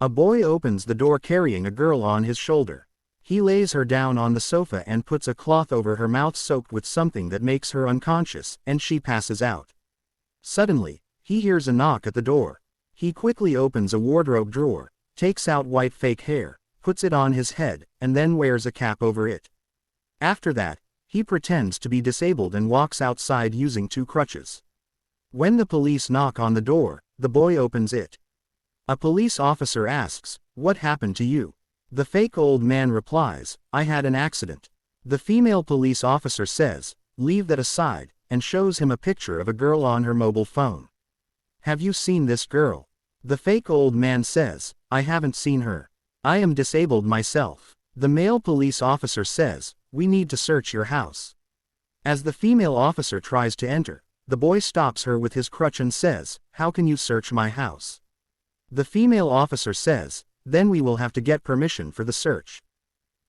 A boy opens the door carrying a girl on his shoulder. He lays her down on the sofa and puts a cloth over her mouth soaked with something that makes her unconscious, and she passes out. Suddenly, he hears a knock at the door. He quickly opens a wardrobe drawer, takes out white fake hair, puts it on his head, and then wears a cap over it. After that, he pretends to be disabled and walks outside using 2 crutches. When the police knock on the door, the boy opens it. A police officer asks, "What happened to you?" The fake old man replies, "I had an accident." The female police officer says, "Leave that aside," and shows him a picture of a girl on her mobile phone. "Have you seen this girl?" The fake old man says, "I haven't seen her. I am disabled myself." The male police officer says, "We need to search your house." As the female officer tries to enter, the boy stops her with his crutch and says, "How can you search my house?" The female officer says, "Then we will have to get permission for the search."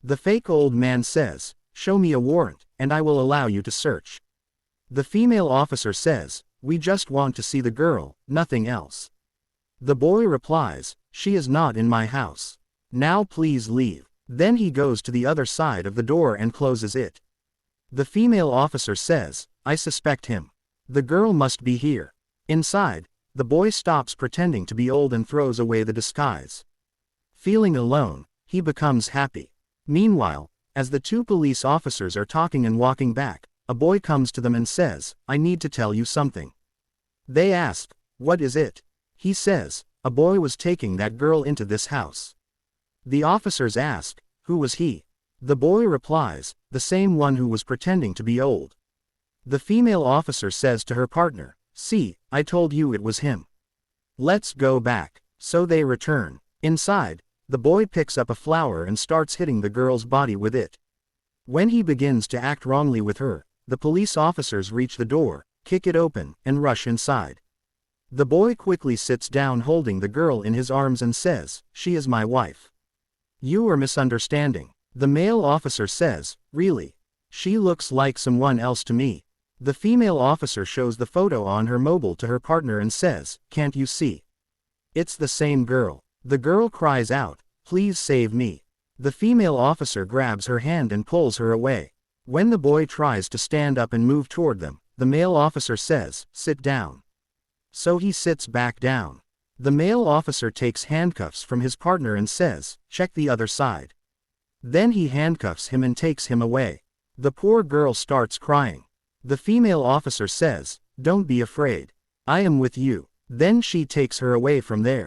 The fake old man says, "Show me a warrant, and I will allow you to search." The female officer says, "We just want to see the girl, nothing else." The boy replies, "She is not in my house. Now please leave." Then he goes to the other side of the door and closes it. The female officer says, "I suspect him. The girl must be here." Inside, the boy stops pretending to be old and throws away the disguise. Feeling alone, he becomes happy. Meanwhile, as the 2 police officers are talking and walking back, a boy comes to them and says, "I need to tell you something." They ask, "What is it?" He says, "A boy was taking that girl into this house." The officers ask, "Who was he?" The boy replies, "The same one who was pretending to be old." The female officer says to her partner, "See, I told you it was him. Let's go back." So they return. Inside, the boy picks up a flower and starts hitting the girl's body with it. When he begins to act wrongly with her, the police officers reach the door, kick it open, and rush inside. The boy quickly sits down holding the girl in his arms and says, "She is my wife." "You are misunderstanding." The male officer says, "Really? She looks like someone else to me." The female officer shows the photo on her mobile to her partner and says, "Can't you see? It's the same girl." The girl cries out, "Please save me." The female officer grabs her hand and pulls her away. When the boy tries to stand up and move toward them, the male officer says, "Sit down." So he sits back down. The male officer takes handcuffs from his partner and says, "Check the other side." Then he handcuffs him and takes him away. The poor girl starts crying. The female officer says, "Don't be afraid. I am with you." Then she takes her away from there.